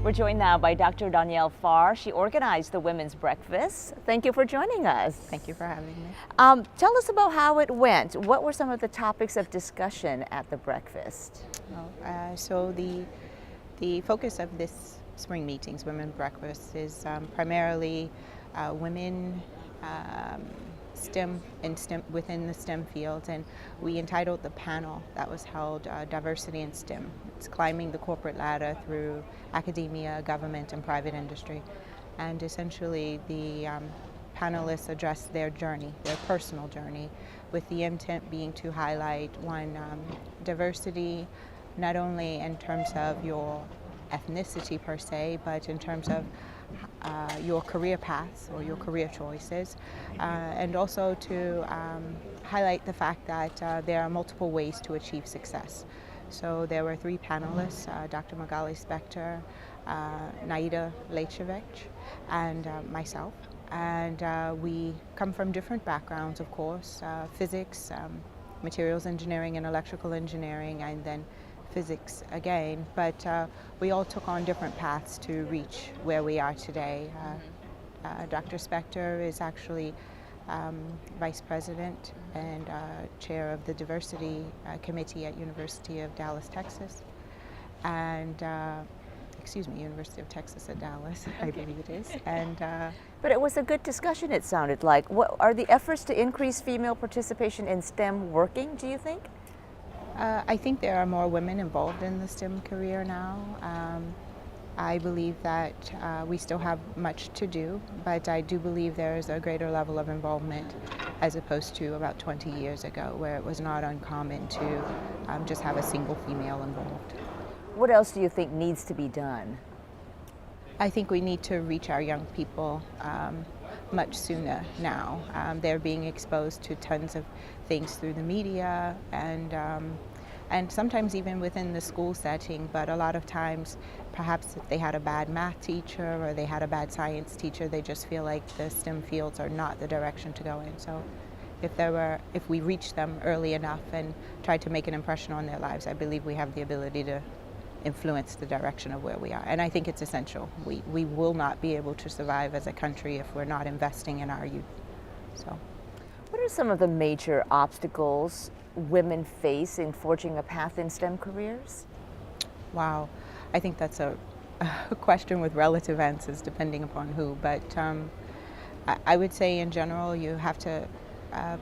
We're joined now by Dr. Dawnielle Farrar. She organized the Women's Breakfast. Thank you for joining us. Thank you for having me. Tell us about how it went. What were some of the topics of discussion at the breakfast? So the focus of this spring meetings, Women's Breakfast, is primarily women STEM within the STEM fields, and we entitled the panel that was held Diversity in STEM. It's climbing the corporate ladder through academia, government, and private industry. And essentially the panelists addressed their journey, their personal journey, with the intent being to highlight diversity, not only in terms of your ethnicity per se, but in terms of your career paths or your career choices, and also to highlight the fact that there are multiple ways to achieve success. So there were three panelists, Dr. Magali Spector, Naida Lechevich, and myself. And we come from different backgrounds, of course, physics, materials engineering and electrical engineering, and then physics again, but we all took on different paths to reach where we are today. Dr. Spector is actually Vice President and Chair of the Diversity Committee at University of Dallas, Texas, and University of Texas at Dallas, I believe it is. And but it was a good discussion, it sounded like. What are the efforts to increase female participation in STEM working, do you think? I think there are more women involved in the STEM career now. I believe that we still have much to do, but I do believe there is a greater level of involvement as opposed to about 20 years ago, where it was not uncommon to just have a single female involved. What else do you think needs to be done? I think we need to reach our young people much sooner now. They're being exposed to tons of things through the media and sometimes even within the school setting, but a lot of times perhaps if they had a bad math teacher or they had a bad science teacher, they just feel like the STEM fields are not the direction to go in. So if we reach them early enough and try to make an impression on their lives, I believe we have the ability to influence the direction of where we are. And I think it's essential. We will not be able to survive as a country if we're not investing in our youth. So, what are some of the major obstacles women face in forging a path in STEM careers? Wow, I think that's a question with relative answers depending upon who, but I would say in general you have to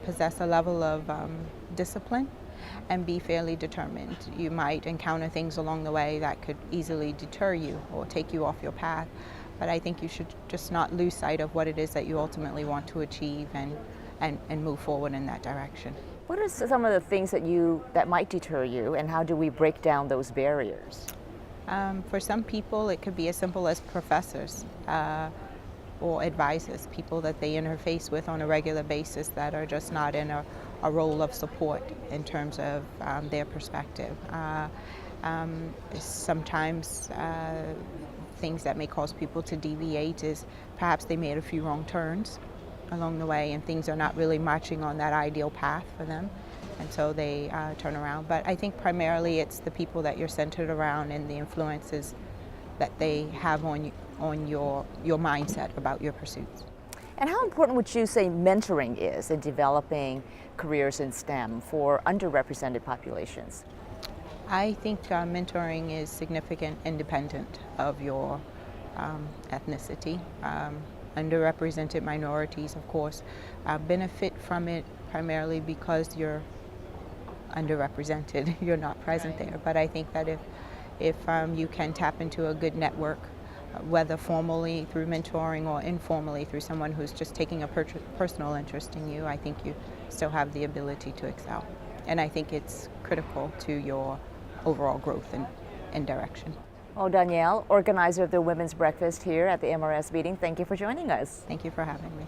possess a level of discipline and be fairly determined. You might encounter things along the way that could easily deter you or take you off your path, but I think you should just not lose sight of what it is that you ultimately want to achieve and move forward in that direction. What are some of the things that might deter you, and how do we break down those barriers? For some people it could be as simple as professors or advisors, people that they interface with on a regular basis that are just not in a role of support in terms of their perspective. Sometimes things that may cause people to deviate is perhaps they made a few wrong turns along the way and things are not really marching on that ideal path for them, and so they turn around. But I think primarily it's the people that you're centered around and the influences that they have on your mindset about your pursuits. And how important would you say mentoring is in developing careers in STEM for underrepresented populations? I think mentoring is significant independent of your ethnicity. Underrepresented minorities, of course, benefit from it primarily because you're underrepresented, you're not present there. But I think that if you can tap into a good network, whether formally through mentoring or informally through someone who's just taking a personal interest in you, I think you still have the ability to excel. And I think it's critical to your overall growth and direction. Well, Dawnielle, organizer of the Women's Breakfast here at the MRS meeting, thank you for joining us. Thank you for having me.